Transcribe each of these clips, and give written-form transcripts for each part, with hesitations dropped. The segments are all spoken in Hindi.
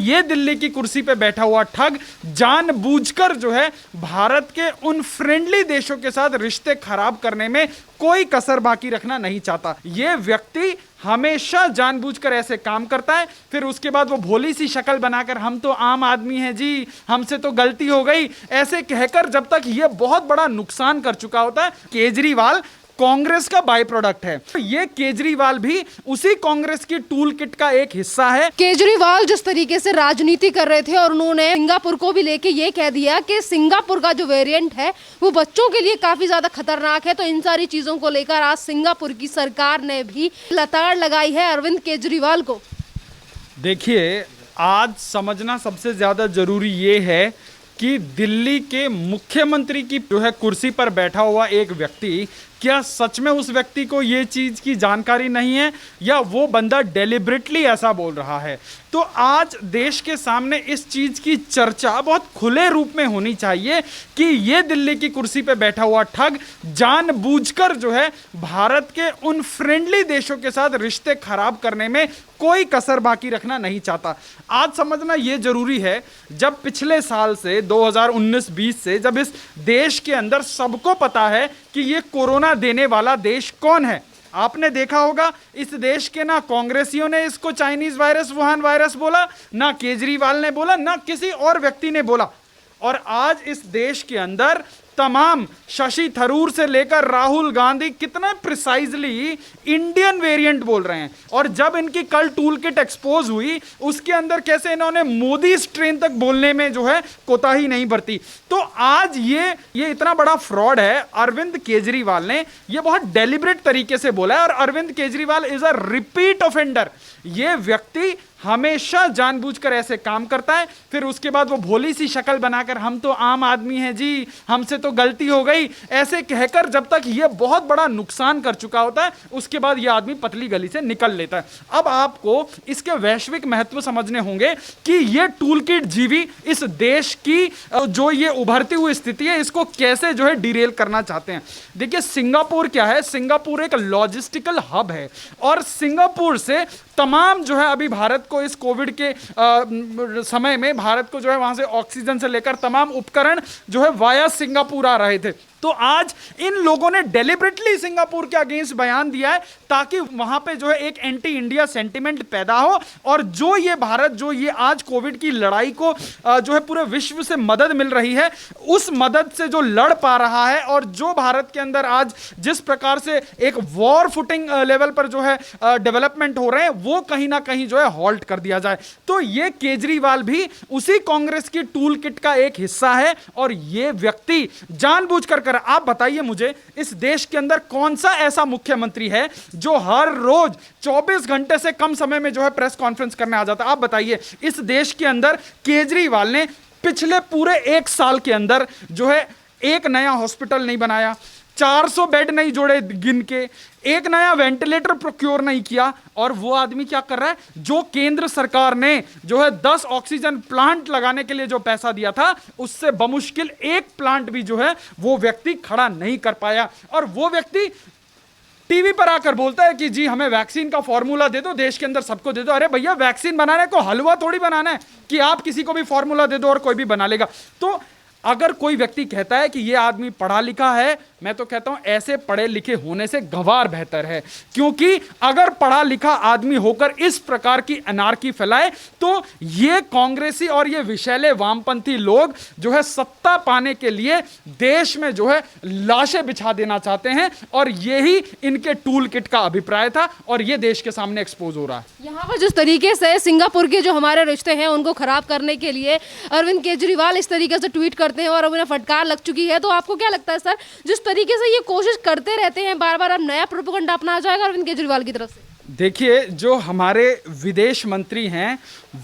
ये दिल्ली की कुर्सी पे बैठा हुआ ठग जानबूझकर जो है भारत के उन फ्रेंडली देशों के साथ रिश्ते खराब करने में कोई कसर बाकी रखना नहीं चाहता। ये व्यक्ति हमेशा जानबूझकर ऐसे काम करता है, फिर उसके बाद वो भोली सी शक्ल बनाकर हम तो आम आदमी हैं जी, हमसे तो गलती हो गई, ऐसे कहकर जब तक ये बहुत बड़ा नुकसान कर चुका होता है। केजरीवाल कांग्रेस का बाय प्रोडक्ट है, ये केजरीवाल भी उसी कांग्रेस की टूल किट का एक हिस्सा है। केजरीवाल जिस तरीके से राजनीति कर रहे थे और उन्होंने सिंगापुर को भी लेके ये कह दिया कि सिंगापुर का जो वेरिएंट है वो बच्चों के लिए काफी ज्यादा खतरनाक है, तो इन सारी चीजों को लेकर आज सिंगापुर की सरकार ने भी लताड़ लगाई है अरविंद केजरीवाल को। देखिए, आज समझना सबसे ज्यादा जरूरी ये है कि दिल्ली के मुख्यमंत्री की जो है कुर्सी पर बैठा हुआ एक व्यक्ति, क्या सच में उस व्यक्ति को ये चीज की जानकारी नहीं है या वो बंदा डेलिबरेटली ऐसा बोल रहा है। तो आज देश के सामने इस चीज की चर्चा बहुत खुले रूप में होनी चाहिए कि ये दिल्ली की कुर्सी पे बैठा हुआ ठग जानबूझकर जो है भारत के उन फ्रेंडली देशों के साथ रिश्ते खराब करने में कोई कसर बाकी रखना नहीं चाहता। आज समझना यह जरूरी है, जब पिछले साल से 2019-20 से जब इस देश के अंदर सबको पता है कि ये कोरोना देने वाला देश कौन है, आपने देखा होगा इस देश के ना कांग्रेसियों ने इसको चाइनीज वायरस, वुहान वायरस बोला, ना केजरीवाल ने बोला, ना किसी और व्यक्ति ने बोला। और आज इस देश के अंदर तमाम शशि थरूर से लेकर राहुल गांधी कितना प्रिसाइजली इंडियन वेरिएंट बोल रहे हैं। और जब इनकी कल टूल किट एक्सपोज हुई, उसके अंदर कैसे इन्होंने मोदी स्ट्रेन तक बोलने में जो है कोताही नहीं बरती। तो आज ये इतना बड़ा फ्रॉड है। अरविंद केजरीवाल ने ये बहुत डेलिब्रेट तरीके से बोला है, और Arvind Kejriwal is a repeat offender. ये व्यक्ति हमेशा जानबूझकर ऐसे काम करता है, फिर उसके बाद वो भोली सी शक्ल बनाकर हम तो आम आदमी हैं जी, हमसे तो गलती हो गई, ऐसे कहकर जब तक ये बहुत बड़ा नुकसान कर चुका होता है, उसके बाद ये आदमी पतली गली से निकल लेता है। अब आपको इसके वैश्विक महत्व समझने होंगे कि ये टूल किट जीवी इस देश की जो ये उभरती हुई स्थिति है, इसको कैसे जो है डिरेल करना चाहते हैं। देखिए, सिंगापुर क्या है? सिंगापुर एक लॉजिस्टिकल हब है, और सिंगापुर से तमाम जो है अभी भारत को इस कोविड के समय में भारत को जो है वहां से ऑक्सीजन से लेकर तमाम उपकरण जो है वाया सिंगापुर आ रहे थे। तो आज इन लोगों ने डेलिबरेटली सिंगापुर के अगेंस्ट बयान दिया है ताकि वहां पे जो है एक एंटी इंडिया सेंटिमेंट पैदा हो, और जो ये भारत जो ये आज कोविड की लड़ाई को जो है पूरे विश्व से मदद मिल रही है, उस मदद से जो लड़ पा रहा है, और जो भारत के अंदर आज जिस प्रकार से एक वॉर फुटिंग लेवल पर जो है डेवलपमेंट हो रहे हैं, वो कहीं ना कहीं जो है हॉल्ट कर दिया जाए। तो ये केजरीवाल भी उसी कांग्रेस की टूल किट का एक हिस्सा है, और ये व्यक्ति जानबूझकर। आप बताइए मुझे, इस देश के अंदर कौन सा ऐसा मुख्यमंत्री है जो हर रोज 24 घंटे से कम समय में जो है प्रेस कॉन्फ्रेंस करने आ जाता है? आप बताइए, इस देश के अंदर केजरीवाल ने पिछले पूरे 1 साल के अंदर जो है एक नया हॉस्पिटल नहीं बनाया, 400 बेड नहीं जोड़े गिन के, एक नया वेंटिलेटर प्रोक्योर नहीं किया। और वो आदमी क्या कर रहा है? जो केंद्र सरकार ने जो है 10 ऑक्सीजन प्लांट लगाने के लिए जो पैसा दिया था, उससे बमुश्किल एक प्लांट भी जो है वो व्यक्ति खड़ा नहीं कर पाया। और वो व्यक्ति टीवी पर आकर बोलता है कि जी हमें वैक्सीन का फॉर्मूला दे दो, देश के अंदर सबको दे दो। अरे भैया, वैक्सीन बनाने को हलवा थोड़ी बनाना है कि आप किसी को भी फॉर्मूला दे दो और कोई भी बना लेगा। तो अगर कोई व्यक्ति कहता है कि यह आदमी पढ़ा लिखा है, मैं तो कहता हूं ऐसे पढ़े लिखे होने से गंवार बेहतर है। क्योंकि अगर पढ़ा लिखा आदमी होकर इस प्रकार की अनार्की फैलाए, तो ये कांग्रेसी और ये विषैले वामपंथी लोग जो है सत्ता पाने के लिए देश में जो है लाशें बिछा देना चाहते हैं, और यही इनके टूल किट का अभिप्राय था, और ये देश के सामने एक्सपोज हो रहा है। यहाँ पर जिस तरीके से सिंगापुर के जो हमारे रिश्ते हैं उनको खराब करने के लिए अरविंद केजरीवाल इस तरीके से ट्वीट करते हैं और उन्हें फटकार लग चुकी है, तो आपको क्या लगता है सर, जिस तरीके से ये कोशिश करते रहते हैं बार बार, अब नया प्रोपेगेंडा अपनाया जाएगा अरविंद केजरीवाल की तरफ से? देखिए, जो हमारे विदेश मंत्री हैं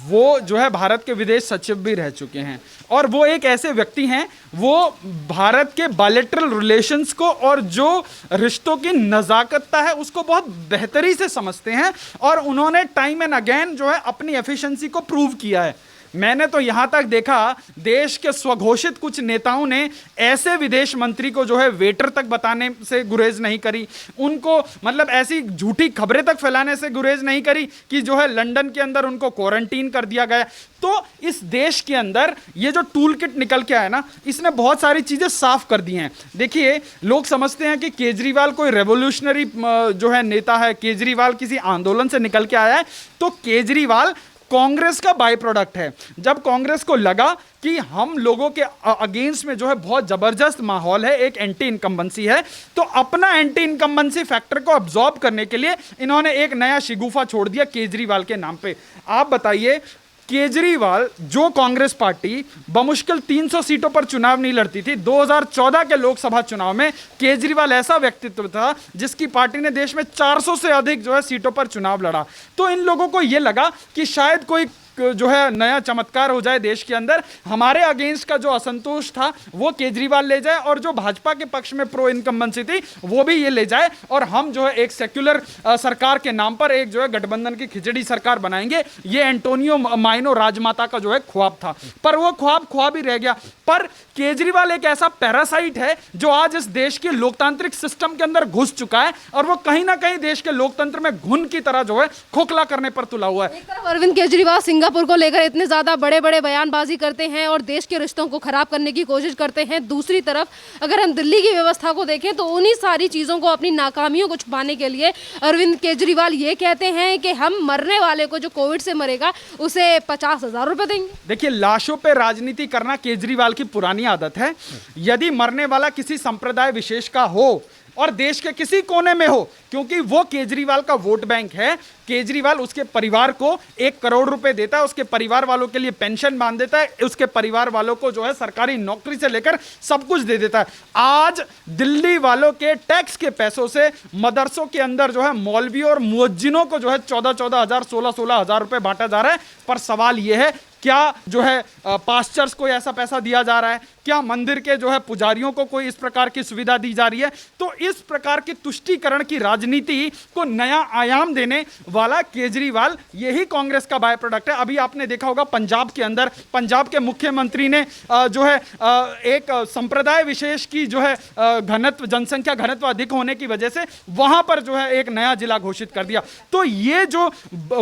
वो जो है भारत के विदेश सचिव भी रह चुके हैं, और वो एक ऐसे व्यक्ति हैं, वो भारत के बायलैटरल रिलेशंस को और जो रिश्तों की नज़ाकतता है उसको बहुत बेहतरी से समझते हैं, और उन्होंने टाइम एंड अगेन जो है अपनी एफिशिएंसी को प्रूव किया है। मैंने तो यहां तक देखा देश के स्वघोषित कुछ नेताओं ने ऐसे विदेश मंत्री को जो है वेटर तक बताने से गुरेज नहीं करी, उनको मतलब ऐसी झूठी खबरें तक फैलाने से गुरेज नहीं करी कि जो है लंदन के अंदर उनको क्वारंटीन कर दिया गया। तो इस देश के अंदर ये जो टूल किट निकल के आया ना, इसने बहुत सारी चीजें साफ कर दी हैं। देखिए, लोग समझते हैं कि केजरीवाल कोई रेवोल्यूशनरी जो है नेता है, केजरीवाल किसी आंदोलन से निकल के आया है, तो केजरीवाल कांग्रेस का बाय प्रोडक्ट है। जब कांग्रेस को लगा कि हम लोगों के अगेंस्ट में जो है बहुत जबरदस्त माहौल है, एक एंटी इनकम्बेंसी है, तो अपना एंटी इनकम्बेंसी फैक्टर को अब्सॉर्ब करने के लिए इन्होंने एक नया शिगुफा छोड़ दिया केजरीवाल के नाम पे। आप बताइए, केजरीवाल जो कांग्रेस पार्टी बमुश्किल 300 सीटों पर चुनाव नहीं लड़ती थी, 2014 के लोकसभा चुनाव में केजरीवाल ऐसा व्यक्तित्व था जिसकी पार्टी ने देश में 400 से अधिक जो है सीटों पर चुनाव लड़ा। तो इन लोगों को यह लगा कि शायद कोई जो है नया चमत्कार हो जाए देश के अंदर, हमारे अगेंस्ट का जो असंतोष था वो केजरीवाल ले जाए और जो भाजपा के पक्ष में प्रो इनकम्बेंसी थी वो भी ये ले जाए, और हम जो है एक सेक्युलर सरकार के नाम पर एक जो है गठबंधन की खिचड़ी सरकार बनाएंगे। ये एंटोनियो माइनो राजमाता का जो है ख्वाब था, पर वो ख्वाब ही रह गया। पर केजरीवाल एक ऐसा पैरासाइट है जो आज इस देश के लोकतांत्रिक सिस्टम के अंदर घुस चुका है, और वो कहीं ना कहीं देश के लोकतंत्र में घुन की तरह जो है खोखला करने पर तुला हुआ है। एक तरफ अरविंद केजरीवाल सिंगापुर को लेकर इतने ज्यादा बड़े बड़े बयानबाजी करते हैं और देश के रिश्तों को खराब करने की कोशिश करते हैं, दूसरी तरफ अगर हम दिल्ली की व्यवस्था को देखें तो उन्हीं सारी चीजों को, अपनी नाकामियों को छुपाने के लिए अरविंद केजरीवाल ये कहते हैं कि हम मरने वाले को जो कोविड से मरेगा उसे 50,000 रुपए देंगे। देखिए, लाशों पे राजनीति करना केजरीवाल की पुरानी आदत है। यदि मरने वाला किसी संप्रदाय विशेष का हो और देश के किसी कोने में हो, क्योंकि वो केजरीवाल का वोट बैंक है, केजरीवाल उसके परिवार को 1 करोड़ रुपए देता है, उसके परिवार वालों के लिए पेंशन बांध देता है, उसके परिवार वालों को जो है सरकारी नौकरी से लेकर सब कुछ दे देता है। आज दिल्ली वालों के टैक्स के पैसों से मदरसों के अंदर जो है मौलवियों और मुअज्जिनों को जो है 14,000 हजार 16,000 रुपए बांटा जा रहा है। पर सवाल यह है, क्या जो है पास्टर्स को ऐसा पैसा दिया जा रहा है? क्या मंदिर के जो है पुजारियों को कोई इस प्रकार की सुविधा दी जा रही है? तो इस प्रकार की तुष्टीकरण की राजनीति को नया आयाम देने वाला केजरीवाल, यही कांग्रेस का बाय प्रोडक्ट है। अभी आपने देखा होगा पंजाब के अंदर, पंजाब के मुख्यमंत्री ने जो है एक संप्रदाय विशेष की जो है घनत्व, जनसंख्या घनत्व अधिक होने की वजह से वहां पर जो है एक नया जिला घोषित कर दिया। तो ये जो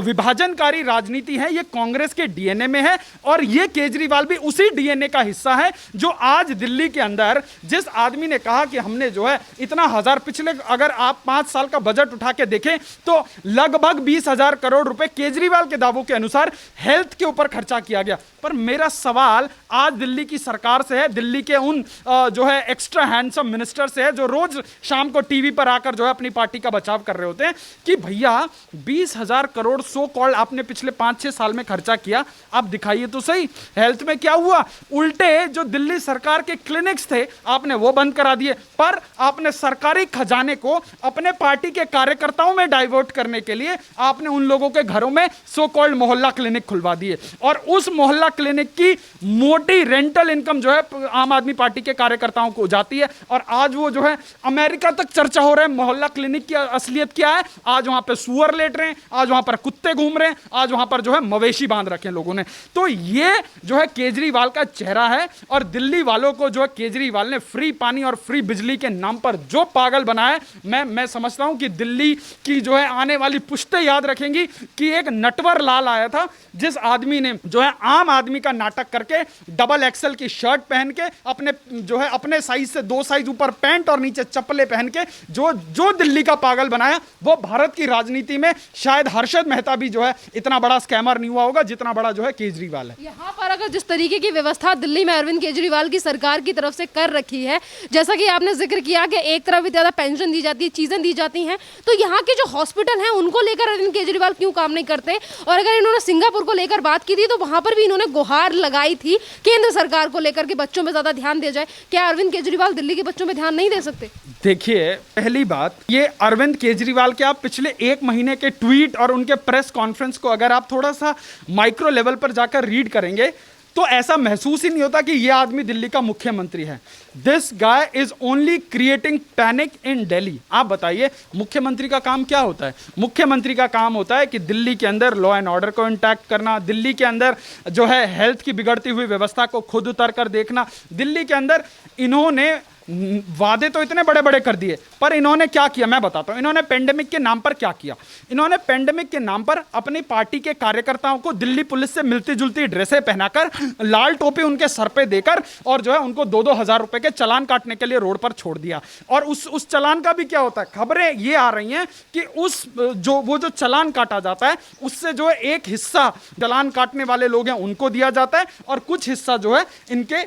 विभाजनकारी राजनीति है, ये कांग्रेस के डीएनए में है, और ये केजरीवाल भी उसी डीएनए का हिस्सा है जो आज दिल्ली के अंदर, जिस आदमी ने कहा कि हमने जो है इतना हजार, पिछले अगर आप 5 साल का बजट उठा के देखें तो लगभग 20,000 करोड़ रुपए केजरीवाल के दावों के अनुसार हेल्थ के ऊपर खर्चा किया गया। पर मेरा सवाल आज दिल्ली की सरकार से है, दिल्ली के उन जो है एक्स्ट्रा हैंडसम मिनिस्टर से है, जो रोज शाम को टीवी पर आकर जो है अपनी पार्टी का बचाव कर रहे होते हैं कि भैया 20,000 करोड़ सो कॉल्ड आपने पिछले 5-6 साल में खर्चा किया, आप दिखाइए तो सही हेल्थ में क्या हुआ। उल्टे जो दिल्ली सरकार के क्लिनिक्स थे आपने वो बंद करा दिए, पर आपने सरकारी खजाने को अपने पार्टी के कार्यकर्ताओं में डाइवर्ट करने के लिए आपने उन लोगों के घरों में सो कॉल्ड मोहल्ला क्लिनिक खुलवा दिए, और उस मोहल्ला क्लिनिक की मोटी रेंटल इनकम जो है आम आदमी पार्टी के कार्यकर्ताओं को जाती है। और आज वो जो है अमेरिका तक चर्चा हो रहा है मोहल्ला क्लिनिक की असलियत क्या है। आज वहां पे सुअर लेट रहे हैं, आज वहां पर कुत्ते घूम रहे हैं, आज वहां पर जो है मवेशी बांध रखे हैं लोगों ने। तो ये जो है केजरीवाल का चेहरा है, और दिल्ली वालों को जो है केजरीवाल ने फ्री पानी और फ्री बिजली के नाम पर जो पागल बनाया, मैं समझता हूं कि दिल्ली की जो है आने वाली पुश्तें याद रखेंगी कि एक नटवर लाल आया था, जिस आदमी ने जो है आम आदमी का नाटक करके डबल एक्सेल की शर्ट पहन के अपने जो है अपने साइज से 2 साइज ऊपर पैंट और नीचे चप्पलें पहन के जो दिल्ली का पागल बनाया, वो भारत की राजनीति में शायद हर्षद मेहता भी जो है इतना बड़ा स्कैमर नहीं हुआ होगा जितना बड़ा जो है केजरीवाल है। यहाँ पर अगर जिस तरीके की व्यवस्था दिल्ली में अरविंद केजरीवाल की सरकार की तरफ से कर रखी है, जैसा कि आपने जिक्र किया कि एक तरफ ज्यादा पेंशन दी जाती है, चीजें दी जाती हैं, तो यहाँ के जो हॉस्पिटल हैं उनको लेकर अरविंद केजरीवाल क्यों काम नहीं करते? और अगर इन्होंने सिंगापुर को लेकर बात की थी तो वहां पर भी इन्होंने गुहार लगाई थी केंद्र सरकार को लेकर के बच्चों में ज्यादा ध्यान दिया जाए। क्या अरविंद केजरीवाल दिल्ली के बच्चों में ध्यान नहीं दे सकते? देखिए, पहली बात, ये अरविंद केजरीवाल के आप पिछले 1 महीने के ट्वीट और उनके प्रेस कॉन्फ्रेंस को अगर आप थोड़ा सा माइक्रो लेवल पर जाकर रीड करेंगे तो ऐसा महसूस ही नहीं होता कि ये आदमी दिल्ली का मुख्यमंत्री है। This guy is only creating panic in Delhi. आप बताइए मुख्यमंत्री का काम क्या होता है? मुख्यमंत्री का काम होता है कि दिल्ली के अंदर लॉ एंड ऑर्डर को इंटैक्ट करना, दिल्ली के अंदर जो है हेल्थ की बिगड़ती हुई व्यवस्था को खुद उतर कर देखना। दिल्ली के अंदर इन्होंने वादे तो इतने बड़े बड़े कर दिए, पर इन्होंने क्या किया मैं बताता हूं। इन्होंने पेंडेमिक के नाम पर क्या किया? इन्होंने पेंडेमिक के नाम पर अपनी पार्टी के कार्यकर्ताओं को दिल्ली पुलिस से मिलती जुलती ड्रेसें पहनाकर, लाल टोपी उनके सर पे देकर और जो है उनको 2-2 हजार रुपए के चालान काटने के लिए रोड पर छोड़ दिया। और उस चालान का भी क्या होता है? खबरें ये आ रही हैं कि वो जो चालान काटा जाता है उससे जो है एक हिस्सा चालान काटने वाले लोग हैं उनको दिया जाता है और कुछ हिस्सा जो है इनके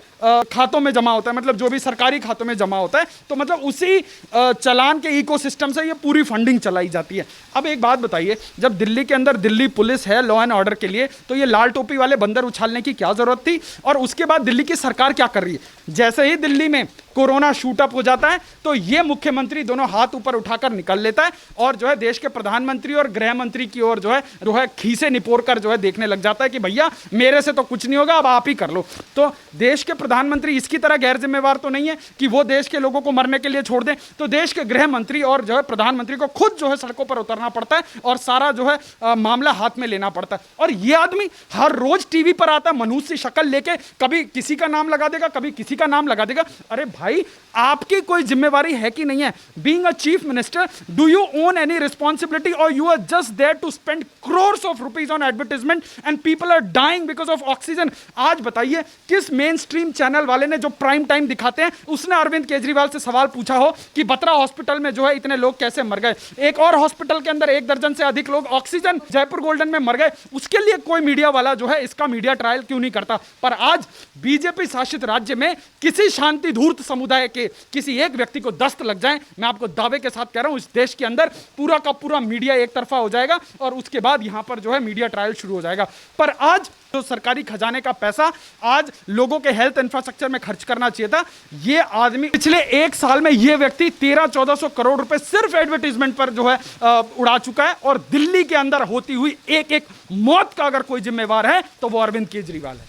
खातों में जमा होता है, मतलब जो भी सरकारी खातों में जमा होता है। तो मतलब उसी चालान के इकोसिस्टम से ये पूरी फंडिंग चलाई जाती है। अब एक बात बताइए, जब दिल्ली के अंदर दिल्ली पुलिस है लॉ एंड ऑर्डर के लिए, तो ये लाल टोपी वाले बंदर उछालने की क्या जरूरत थी? और उसके बाद दिल्ली की सरकार क्या कर रही है? जैसे ही दिल्ली में कोरोना शूट अप हो जाता है तो ये मुख्यमंत्री दोनों हाथ ऊपर उठाकर निकल लेता है और जो है देश के प्रधानमंत्री और गृह मंत्री की ओर जो है खीसे निपोर कर जो है देखने लग जाता है कि भैया मेरे से तो कुछ नहीं होगा, अब आप ही कर लो। तो देश के प्रधानमंत्री इसकी तरह गैर जिम्मेवार तो नहीं है कि वो देश के लोगों को मरने के लिए छोड़ दें। तो देश के गृह मंत्री और जो है प्रधानमंत्री को खुद जो है सड़कों पर उतरना पड़ता है और सारा जो है मामला हाथ में लेना पड़ता है। और ये आदमी हर रोज टीवी पर आता है मनुष्य की शक्ल लेके, कभी किसी का नाम लगा देगा, कभी किसी का नाम लगा देगा। अरे भाई आपकी कोई जिम्मेवारी है कि नहीं है? Being a chief minister, do you own any responsibility और you are just there to spend crores of rupees on advertisement and people are dying because of oxygen? आज बताइए किस मेन स्ट्रीम चैनल वाले ने जो प्राइम टाइम दिखाते हैं उसने अरविंद केजरीवाल से सवाल पूछा हो कि बत्रा हॉस्पिटल में जो है इतने लोग कैसे मर गए, एक और हॉस्पिटल के अंदर 1 दर्जन से अधिक लोग ऑक्सीजन जयपुर गोल्डन में मर गए, उसके लिए कोई मीडिया वाला जो है इसका मीडिया ट्रायल क्यों नहीं करता? पर आज बीजेपी शासित राज्य में किसी शांति धूर्त समुदाय के किसी एक व्यक्ति को दस्त लग जाए, मैं आपको दावे के साथ कह रहा हूं इस देश के अंदर पूरा का पूरा मीडिया एक तरफा हो जाएगा और उसके बाद यहां पर जो है मीडिया ट्रायल शुरू हो जाएगा। पर आज जो सरकारी खजाने का पैसा आज लोगों के हेल्थ इंफ्रास्ट्रक्चर में खर्च करना चाहिए था, ये आदमी पिछले 1 साल में ये व्यक्ति 1300-1400 करोड़ रुपए सिर्फ एडवर्टीजमेंट पर जो है उड़ा चुका है। और दिल्ली के अंदर होती हुई एक एक मौत का अगर कोई जिम्मेवार है तो वो अरविंद केजरीवाल है।